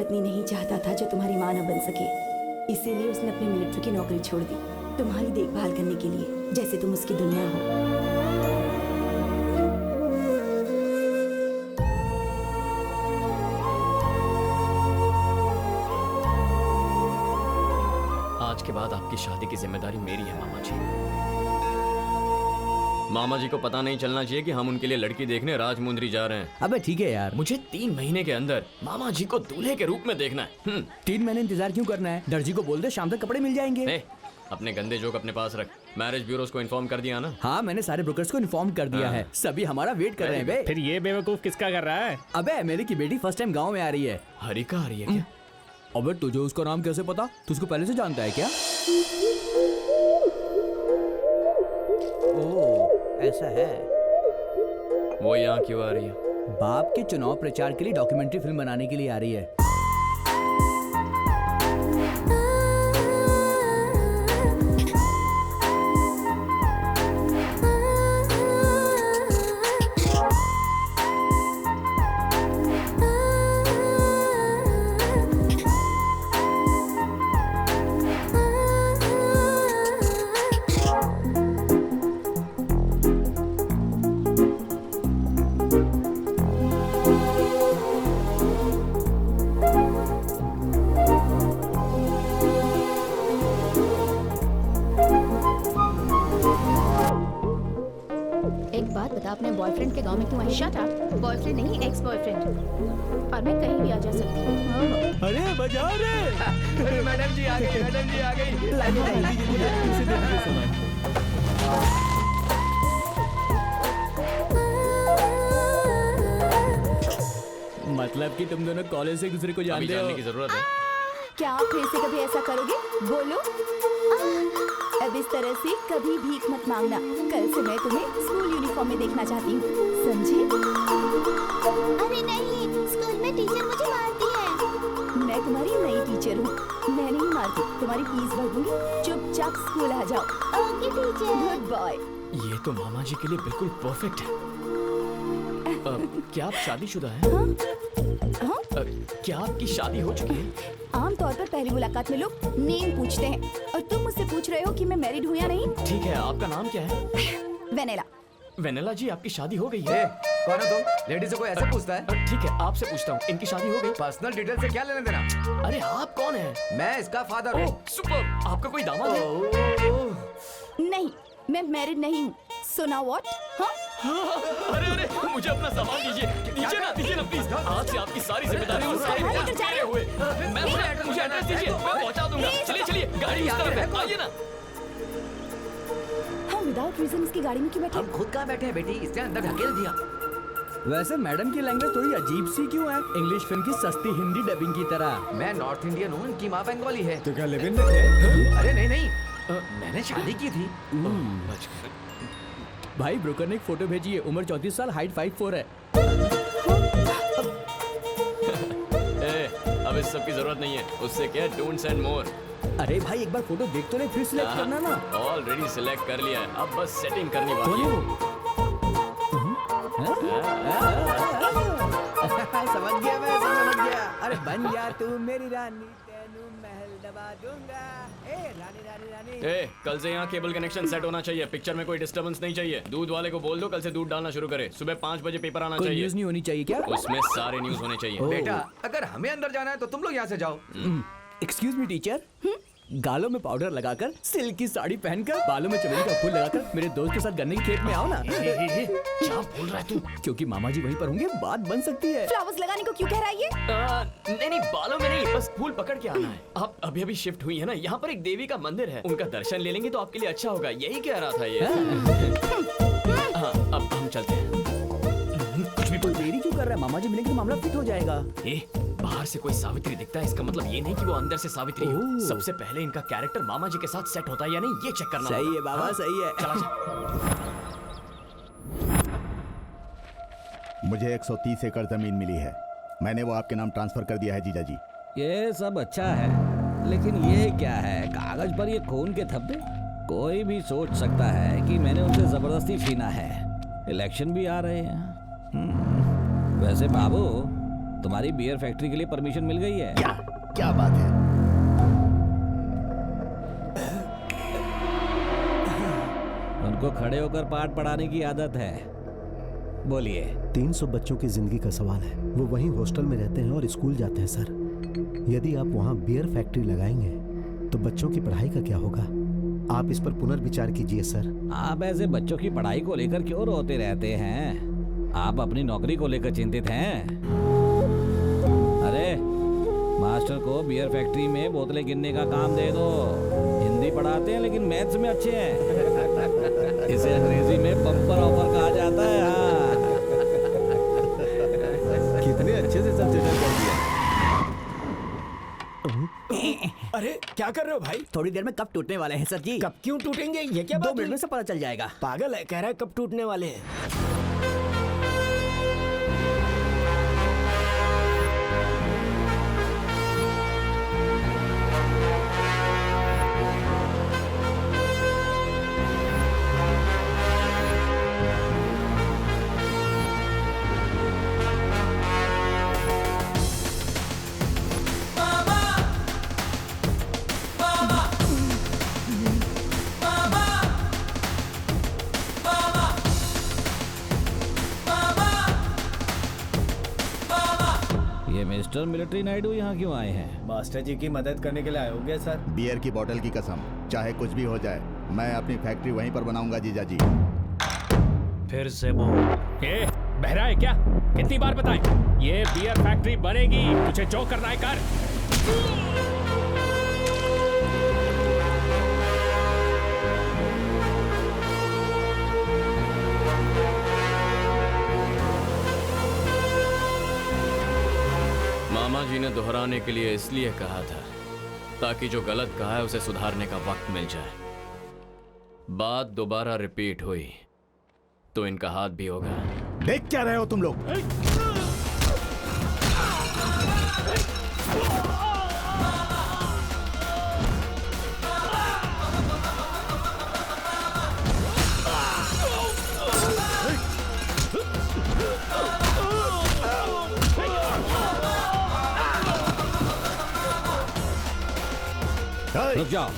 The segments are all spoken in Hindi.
पत्नी नहीं चाहता था जो तुम्हारी माँ न बन सके, इसीलिए उसने अपनी मिलिट्री की नौकरी छोड़ दी तुम्हारी देखभाल करने के लिए, जैसे तुम उसकी दुनिया हो। आज के बाद आपकी शादी की जिम्मेदारी मेरी है मामा जी। मामा जी को पता नहीं चलना चाहिए कि हम उनके लिए लड़की देखने राजमुंदरी जा रहे हैं। अबे ठीक है यार, मुझे 3 महीने के अंदर मामा जी को दूल्हे के रूप में देखना है। 3 महीने इंतजार क्यों करना है? दर्जी को बोल दे शाम तक कपड़े मिल जाएंगे। अपने गंदे जोक अपने पास रख। मैरिज ब्यूरोस को इन्फॉर्म कर दिया ना? हाँ, मैंने सारे ब्रोकर्स को इन्फॉर्म कर दिया है। सभी हमारा वेट कर रहे हैं बे। फिर ये बेवकूफ किसका कर रहा है? अबे मेरी की बेटी फर्स्ट टाइम गाँव में आ रही है। हरिका आ रही है क्या? अबे तुझे उसका नाम कैसे पता? तू उसको पहले से जानता है क्या? ओह, ऐसा है। वो यहाँ क्यों आ रही है? बाप के चुनाव प्रचार के लिए डॉक्यूमेंट्री फिल्म बनाने के लिए आ रही है। अपने बॉयफ्रेंड के गांव में क्यों आई? Shut up. बॉयफ्रेंड नहीं, एक्स बॉयफ्रेंड। और मैं कहीं भी आ जा सकती हूँ। अरे बजा रे। मैडम जी आ गई, मैडम जी आ गई। मतलब कि तुम दोनों कॉलेज से एक दूसरे को जानते हो? जानने की जरूरत है? क्या आप फिर से कभी ऐसा करोगे? बोलो। अब इस तरह से कभी भीख मत मांगना। कल से मैं तुम्हें स्कूल यूनिफॉर्म में देखना चाहती हूँ, समझी? अरे नहीं, स्कूल में टीचर मुझे मारती है। मैं तुम्हारी नई टीचर हूँ, मैं नहीं मारती। तुम्हारी फीस भर दूंगी, चुपचाप स्कूल आ जाओ। Okay teacher. Good boy. ये तो मामा जी के लिए बिल्कुल परफेक्ट है। क्या आप शादीशुदा हैं? हाँ? क्या आपकी शादी हो चुकी है? आमतौर पर पहली मुलाकात में लोग नेम पूछते हैं, और तुम मुझसे पूछ रहे हो कि मैं मैरिड हूँ या नहीं। ठीक है, आपका नाम क्या है? वेनेला। वेनेला जी, आपकी शादी हो गई है? कौन हो तुम? लेडीज को ऐसे पूछता है? ठीक है, आपसे पूछता हूँ, इनकी शादी हो गई? पर्सनल डिटेल से क्या लेना देना? अरे आप कौन हैं? मैं इसका फादर हूँ। सुपर, आपका कोई दामाद है? नहीं, मैं मैरिड नहीं हूँ। So now what? हाँ? अरे मुझे अपना सामान दीजिए ना प्लीज। आज से आपकी सारी जिम्मेदारी और सारे मेरे हुए। मुझे एड्रेस दीजिए, मैं पहुंचा दूंगा। चलिए, गाड़ी इस तरफ है, आइए ना। हम विदाउट रीजन इसकी गाड़ी में क्यों बैठे? हम खुद कहाँ बैठे हैं बेटी, इसने अंदर ढकेल दिया। वैसे मैडम की लैंग्वेज थोड़ी अजीब सी क्यों है? इंग्लिश फिल्म की सस्ती हिंदी डबिंग की तरह। मैं नॉर्थ इंडियन हूँ, इनकी माँ बंगाली है। तो क्या लिव इन में? अरे नहीं, मैंने शादी की थी। भाई ब्रोकर ने एक फोटो भेजी है, उम्र 34 साल, हाइट 5'4" है। अब इस सब की जरूरत नहीं है, उससे क्या डोंट सेंड मोर। अरे भाई एक बार फोटो देख तो ले, फिर सिलेक्ट करना ना। ऑलरेडी सिलेक्ट कर लिया है, अब बस सेटिंग करनी बाकी है। समझ गया मैं, समझ गया। अरे बन जा तू मेरी रानी, तेनू महल दबा दूंगा। रानी रानी रानी। कल से यहाँ केबल कनेक्शन सेट होना चाहिए। पिक्चर में कोई डिस्टर्बेंस नहीं चाहिए। दूध वाले को बोल दो कल से दूध डालना शुरू करे। सुबह 5 बजे पेपर आना कोई चाहिए। न्यूज़ नहीं होनी चाहिए क्या? उसमें सारे न्यूज होने चाहिए। बेटा, अगर हमें अंदर जाना है तो तुम लोग यहाँ से जाओ। एक्सक्यूज मी टीचर, गालों में पाउडर लगाकर, सिल्क की साड़ी पहनकर, बालों में चमेली का फूल लगाकर मेरे दोस्त के साथ गन्ने के खेत में आओ ना। क्या बोल रहा है तू? क्योंकि मामा जी वहीं पर होंगे, बात बन सकती है। फ्लावर्स लगाने को क्यों कह रहा है ये? नहीं, बालों में नहीं, बस फूल पकड़ के आना है। आप अभी शिफ्ट हुई है ना, यहाँ पर एक देवी का मंदिर है, उनका दर्शन ले लेंगे तो आपके लिए अच्छा होगा। यही कह रहा था ये। हाँ, अब हम चलते हैं। कुछ भी कोई देरी क्यों कर रहा है? मामा जी मिलेंगे तो मामला फिट हो जाएगा। बाहर से कोई सावित्री दिखता है, इसका मतलब ये नहीं कि वो अंदर से सावित्री हो। सबसे पहले इनका कैरेक्टर मामा जी के साथ सेट होता है या नहीं, ये चेक करना। सही है बाबा, सही है। चला मुझे 130 एकड़ जमीन मिली है, मैंने वो आपके नाम ट्रांसफर कर दिया है जीजा जी। ये सब अच्छा है, लेकिन ये क्या है? कागज पर ये खून के धब्बे। कोई भी सोच सकता है कि मैंने उनसे जबरदस्ती छीना है। इलेक्शन भी आ रहे हैं। वैसे बाबू, तुम्हारी बियर फैक्ट्री के लिए परमिशन मिल गई है। क्या क्या बात है? उनको खड़े होकर पाठ पढ़ाने की आदत है। बोलिए। 300 बच्चों की जिंदगी का सवाल है। वो वहीं हॉस्टल में रहते हैं और स्कूल जाते हैं सर। यदि आप वहाँ बियर फैक्ट्री लगाएंगे तो बच्चों की पढ़ाई का क्या होगा? आप इस पर पुनर्विचार कीजिए सर। आप ऐसे बच्चों की पढ़ाई को लेकर क्यों रोते रहते हैं? आप अपनी नौकरी को लेकर चिंतित हैं? अरे मास्टर को बियर फैक्ट्री में बोतलें गिनने का काम दे दो। हिंदी पढ़ाते हैं लेकिन मैथ्स में अच्छे हैं। इसे अंग्रेजी में बम्पर ऑफर कहा जाता है। हाँ, कितने अच्छे से सब सेटल कर दिया। अरे क्या कर रहे हो भाई? थोड़ी देर में कब टूटने वाले हैं सर जी। कब क्यों टूटेंगे? ये क्या 2 बात मिनट हुई? में सब पता चल जाएगा। पागल है, कह रहा है कब टूटने वाले हैं। ये मिस्टर मिलिट्री नायडू यहाँ क्यों आए हैं? मास्टर जी की मदद करने के लिए आए होंगे सर। बियर की बोतल की कसम, चाहे कुछ भी हो जाए, मैं अपनी फैक्ट्री वहीं पर बनाऊंगा जीजा जी। फिर से बोल। ए, बहरा है क्या? कितनी बार बताएं? ये बियर फैक्ट्री बनेगी, तुझे जो करना है कर। मामा जी ने दोहराने के लिए इसलिए कहा था ताकि जो गलत कहा है उसे सुधारने का वक्त मिल जाए। बात दोबारा रिपीट हुई तो इनका हाथ भी होगा। देख क्या रहे हो तुम लोग? रुक जाओ।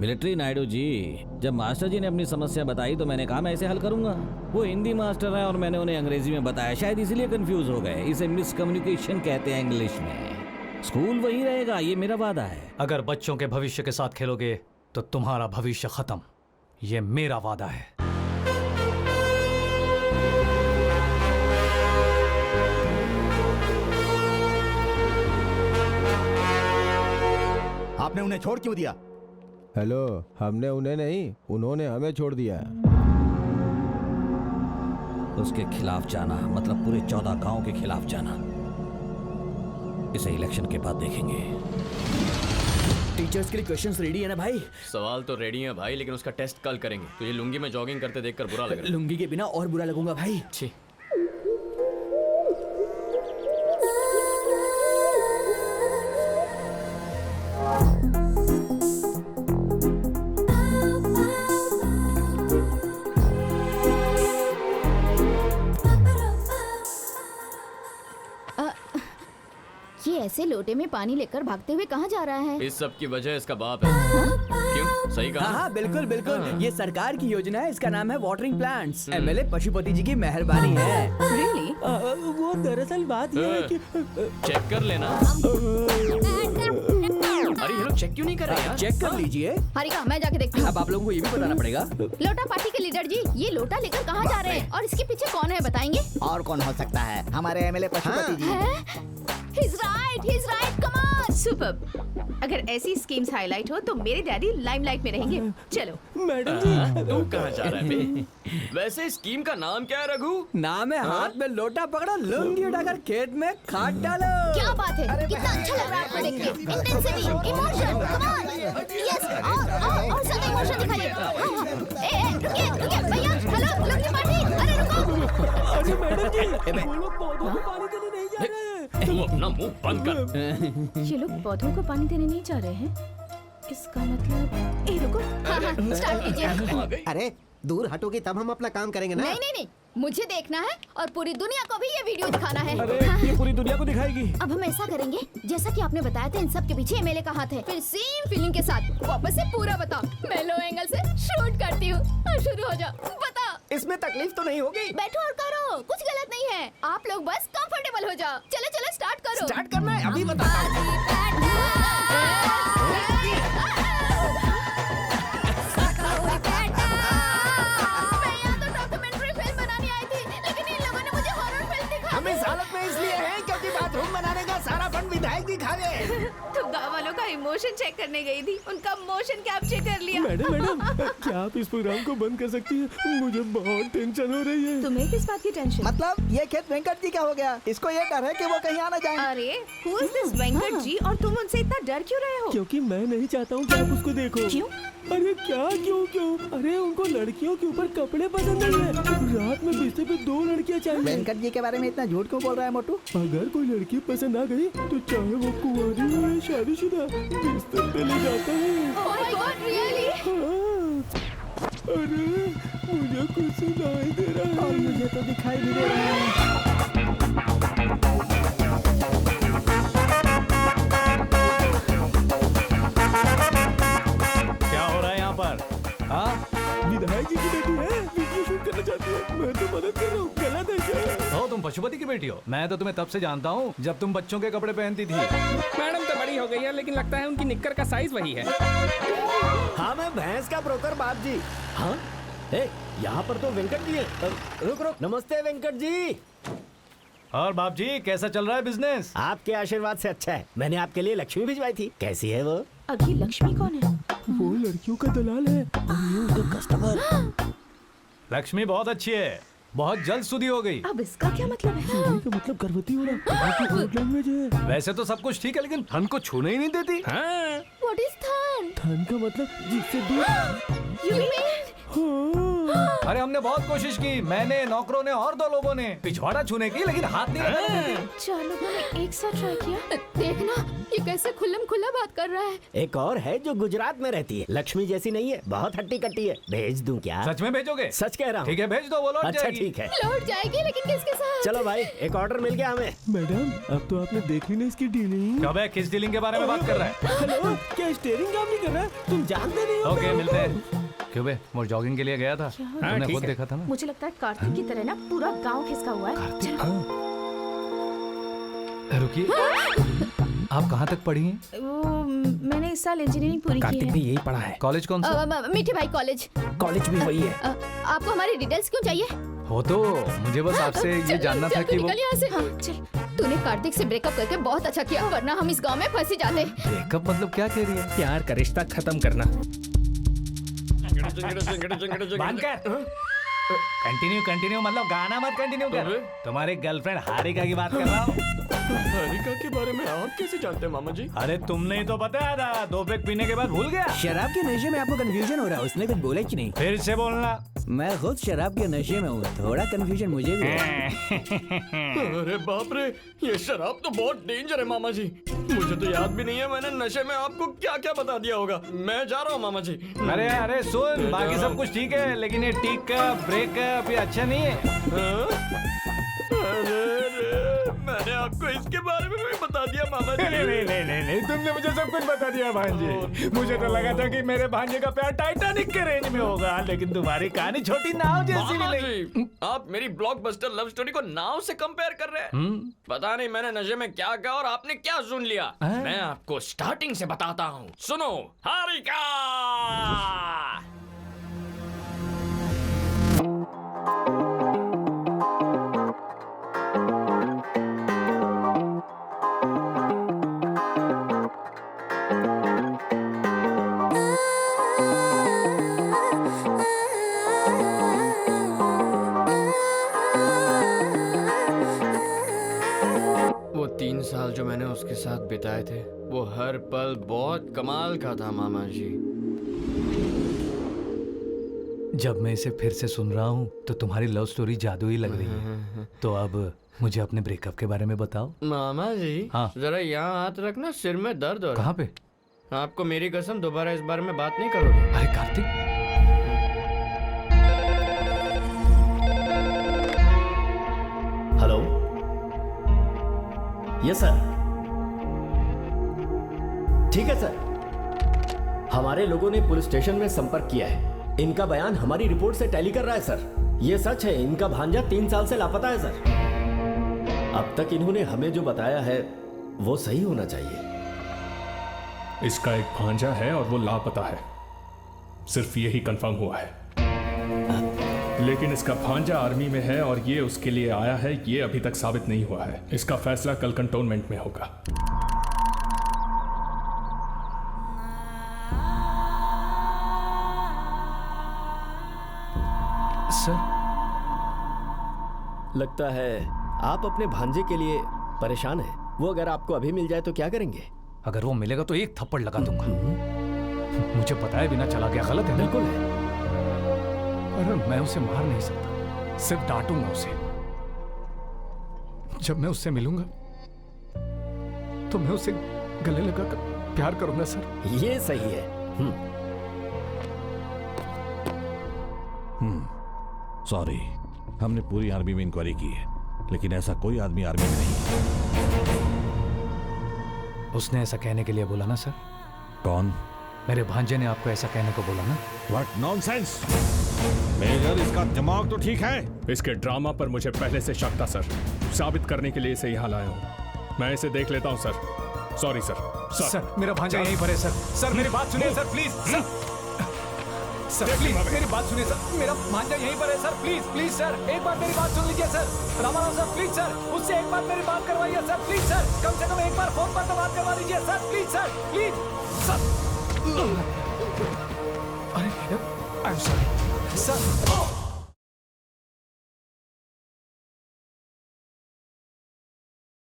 मिलिट्री नायडू जी, जब मास्टर जी ने अपनी समस्या बताई तो मैंने कहा मैं इसे हल करूंगा। वो हिंदी मास्टर है और मैंने उन्हें अंग्रेजी में बताया, शायद इसीलिए कंफ्यूज हो गए। इसे मिसकम्युनिकेशन कहते हैं इंग्लिश में। स्कूल वही रहेगा, ये मेरा वादा है। अगर बच्चों के भविष्य के साथ खेलोगे तो तुम्हारा भविष्य खत्म, ये मेरा वादा है। आपने उन्हें छोड़ क्यों दिया? हेलो, हमने उन्हें नहीं, उन्होंने हमें छोड़ दिया। उसके खिलाफ जाना मतलब पूरे 14 गांव के खिलाफ जाना। इसे इलेक्शन के बाद देखेंगे। टीचर्स के लिए क्वेश्चंस रेडी है ना भाई? सवाल तो रेडी है भाई, लेकिन उसका टेस्ट कल करेंगे। तुझे लुंगी में जॉगिंग करते देखकर बुरा लग रहा है। लुंगी के बिना और बुरा लगूंगा भाई। छी। ये ऐसे लोटे में पानी लेकर भागते हुए कहाँ जा रहा है? इस सब की वजह इसका बाप है। क्यों? सही कहा? हाँ बिल्कुल बिल्कुल। ये सरकार की योजना है, इसका नाम है वाटरिंग प्लांट्स। एमएलए पशुपति जी की मेहरबानी है। रियली? वो दरअसल बात ये है कि चेक कर लेना। अरे ये लोग चेक क्यों नहीं कर रहे यार? चेक कर लीजिए। हरिका, मैं जाके देखती हूँ। अब आप लोगों को ये भी बताना पड़ेगा। लोटा पार्टी के लीडर जी, ये लोटा लेकर कहाँ जा रहे हैं और इसके पीछे कौन है बताएंगे? और कौन हो सकता है? हमारे MLA Pashupati ji. He's right, come on! Superb! अगर ऐसी स्कीम्स हाईलाइट हो तो मेरे डैडी लाइमलाइट में रहेंगे। चलो। मैडम जी, तू कहाँ जा रहा है बे? वैसे स्कीम का नाम क्या है रघु? नाम है हाथ में लोटा पकड़ो, लुंगी उठाकर खेत में खाद डालो। क्या बात है? कितना अच्छा लग रहा है आपको देख के। Intensity, emotion, come on. Yes, और ज्यादा इमोशन दिखाइए। रुकिए, भैया, हेलो, लुंगी पार्टी, अरे रुको। अरे मैडम जी, वो लोग पौधों को पानी देने नहीं जा रहे हैं। तू अपना मुंह बंद कर। ये लोग पौधों को पानी देने नहीं जा रहे हैं? इसका मतलब रुको। हाँ, स्टार्ट कीजिए। अरे दूर हटोगी तब हम अपना काम करेंगे ना। नहीं, मुझे देखना है और पूरी दुनिया को भी ये वीडियो दिखाना है। अरे ये पूरी दुनिया को दिखाएगी। अब हम ऐसा करेंगे जैसा कि आपने बताया था, इन सब के पीछे एमएलए का हाथ है। फिर सेम फीलिंग के साथ वापस से पूरा बताओ। मैं लो एंगल से शूट करती हूँ और शुरू हो जाओ। बताओ। इसमें तकलीफ तो नहीं होगी? बैठो और करो, कुछ गलत नहीं है। आप लोग बस कंफर्टेबल हो जाओ। चलो चलो स्टार्ट करो। स्टार्ट करना है, अभी बताता हम इस हालत में इसलिए हैं क्योंकि बाथरूम बनाने का सारा फंड विधायक जी खा गए। तो गाँव वालों का इमोशन चेक करने गई थी, उनका मोशन कैप्चर कर लिया। मैडम क्या आप इस प्रोग्राम को बंद कर सकती हैं? मुझे बहुत टेंशन हो रही है। तुम्हें किस बात की टेंशन? मतलब ये खेत वेंकट जी का हो गया, इसको ये डर है कि वो कहीं आना जाए। अरे who is this Venkat ji, और तुम उनसे इतना डर क्यों रहे हो? क्योंकि मैं नहीं चाहता हूँ कि आप उसको देखो। क्यों? अरे क्या क्यों क्यों? अरे उनको लड़कियों के ऊपर कपड़े पसंद नहीं है। रात में बिस्तर पे 2 लड़कियाँ चाहिए। वेंकट जी के बारे में इतना झूठ क्यों बोल रहा है मोटू? अगर कोई लड़की पसंद आ गई तो चाहे वो कुंवारी हो या शादीशुदा, बिस्तर पे ले जाता है। Oh my God, really? हाँ। अरे मुझे कुछ सुनाई दे रहा है। और मुझे तो दिखाई भी दे रहा है। क्या हो रहा है यहाँ पर? हाँ, विधायक जी की बेटी है, वीडियो शूट करना चाहती है। मैं तो मदद कर रहा हूँ, गलत है क्या? हो तुम पशुपति की बेटी हो? मैं तो तुम्हें तब से जानता हूँ जब तुम बच्चों के कपड़े पहनती थी। मैडम तो बड़ी हो गई है, लेकिन लगता है उनकी निक्कर का साइज वही है। हाँ मैं भैंस का ब्रोकर बाप जी। हाँ यहाँ पर तो वेंकट जी है। रुक रुक। नमस्ते वेंकट जी। और बाप जी कैसा चल रहा है बिजनेस? आपके आशीर्वाद से अच्छा है। मैंने आपके लिए लक्ष्मी भिजवाई थी। कैसी है वो? अभी लक्ष्मी कौन है? वो लड़कियों का दलाल है। कस्टमर। लक्ष्मी बहुत अच्छी है, बहुत जल्द सुधी हो गई। अब इसका क्या मतलब है? का मतलब गर्भवती होना। कोड लैंग्वेज है। वैसे तो सब कुछ ठीक है, लेकिन धन को छूने ही नहीं देती। हाँ। What is thorn? धन का मतलब जिससे दूर। You mean? अरे हमने बहुत कोशिश की, मैंने, नौकरों ने और 2 लोगों ने पिछवाड़ा छूने की, लेकिन हाथ नहीं लगाने देती। 4 लोगों ने एक साथ ट्राई किया। देखना ये कैसे खुल्लम खुल्ला बात कर रहा है। एक और है जो गुजरात में रहती है। लक्ष्मी जैसी नहीं है, बहुत हट्टी कट्टी है। भेज दूं क्या? सच में भेजोगे? सच कह रहा हूँ। ठीक है भेज दो, वो लौट अच्छा जाएगी। ठीक है। लौट जाएगी, लेकिन किसके साथ? चलो भाई, एक ऑर्डर मिल गया हमें। मैडम अब तो आपने देख ली ना इसकी डीलिंग। कब है? किस डीलिंग के बारे में बात कर रहा है? हेलो, क्या स्टीयरिंग काम नहीं कर रहा? तुम जानते नहीं हो? ओके मिलते हैं। क्यों बे, वो जॉगिंग के लिए गया था, तुमने खुद देखा था ना? मुझे लगता है कार्तिक की तरह ना पूरा गांव खिसका हुआ है। चलो। रुकिए, आप कहाँ तक पढ़ी हैं? वो मैंने इस साल इंजीनियरिंग पूरी की है। भी यही पढ़ा है। कॉलेज कौन सा? मीठे भाई कॉलेज। कॉलेज भी वही है। आपको हमारी डिटेल्स क्यों चाहिए? हो तो मुझे बस आपसे ये जानना था कि वो निकल यहाँ से। हाँ, चल। तूने कार्तिक से ब्रेकअप करके बहुत अच्छा किया, वरना हम इस गांव में फंस ही जाते। ब्रेकअप मतलब क्या कह रही है? प्यार का रिश्ता खत्म करना। कंटिन्यू मतलब गाना मत कंटिन्यू कर। तुम्हारी गर्लफ्रेंड हारिका की बात कर रहा हूँ। हारिका के बारे में आप कैसे जानते हैं मामा जी? अरे तुमने ही तो बताया था, 2 पैक पीने के बाद भूल गया। शराब के नशे में आपको कंफ्यूजन हो रहा है, उसने कुछ बोला कि नहीं? फिर से बोलना। मैं खुद शराब के नशे में हूँ, थोड़ा कंफ्यूजन मुझे भी है। अरे बाप रे, ये शराब तो बहुत डेंजर है मामा जी। मुझे तो याद भी नहीं है मैंने नशे में आपको क्या क्या बता दिया होगा। मैं जा रहा हूँ मामा जी। अरे अरे सुन, बाकी सब कुछ ठीक है, लेकिन ये टिकअप ब्रेकअप ये अच्छा नहीं है। अरे मैंने आपको इसके बारे में भी बता दिया मामा जी। नहीं, तुमने मुझे सब कुछ बता दिया भांजे। मुझे तो लगा था कि मेरे भांजे का प्यार टाइटैनिक के रेंज में होगा, लेकिन तुम्हारी कहानी छोटी नाव जैसी मामा मिली। जी, आप मेरी ब्लॉकबस्टर लव स्टोरी को नाव से कंपेयर कर रहे हैं। पता नहीं मैंने नशे में क्या कहा और आपने क्या सुन लिया। मैं आपको स्टार्टिंग से बताता हूँ, सुनो। हारिका वो 3 साल जो मैंने उसके साथ बिताए थे, वो हर पल बहुत कमाल का था मामा जी। जब मैं इसे फिर से सुन रहा हूँ तो तुम्हारी लव स्टोरी जादुई लग रही है। तो अब मुझे अपने ब्रेकअप के बारे में बताओ। मामा जी हाँ। जरा यहाँ हाथ रखना, सिर में दर्द हो रहा। कहाँ पे? आपको मेरी कसम दोबारा इस बारे में बात नहीं करोगे? अरे कार्तिक, यस सर। ठीक है सर, हमारे लोगों ने पुलिस स्टेशन में संपर्क किया है। इनका बयान हमारी रिपोर्ट से टैली कर रहा है सर। ये सच है, इनका भांजा 3 साल से लापता है सर। अब तक इन्होंने हमें जो बताया है वो सही होना चाहिए। इसका एक भांजा है और वो लापता है, सिर्फ यही कंफर्म हुआ है। लेकिन इसका भांजा आर्मी में है और ये उसके लिए आया है, ये अभी तक साबित नहीं हुआ है। इसका फैसला कल कंटोनमेंट में होगा। सर, लगता है आप अपने भांजे के लिए परेशान हैं। वो अगर आपको अभी मिल जाए तो क्या करेंगे? अगर वो मिलेगा तो एक थप्पड़ लगा दूंगा। मुझे बताए बिना चला गया, गलत है। बिल्कुल है। पर मैं उसे मार नहीं सकता, सिर्फ डांटूंगा उसे। जब मैं उससे मिलूंगा तो मैं उसे गले लगाकर प्यार करूंगा सर। ये सही है। सॉरी, हमने पूरी आर्मी में इंक्वायरी की है, लेकिन ऐसा कोई आदमी आर्मी में नहीं है। उसने ऐसा कहने के लिए बोला ना सर? कौन? मेरे भांजे ने आपको ऐसा कहने को बोला ना? What nonsense! मेजर, इसका दिमाग तो ठीक है। इसके ड्रामा पर मुझे पहले से शक था सर। साबित करने के लिए इसे यहाँ लाया हूँ। मैं इसे देख लेता हूँ सर। Sorry sir. सर, मेरा भांजा यहीं पर है सर। सर, मेरी बात सुनिए सर, प्लीज। सर प्लीज मेरी बात सुनिए सर। मेरा भांजा यहीं पर है सर। प्लीज प्लीज सर, एक बार मेरी बात सुन लीजिए sir. Ramarao sir, please sir, उससे एक बार मेरी बात करवाइए सर। प्लीज सर, कम से कम एक बार फोन पर तो बात करवा लीजिए sir. Please sir, please sir. अरे आई एम सॉरी सर।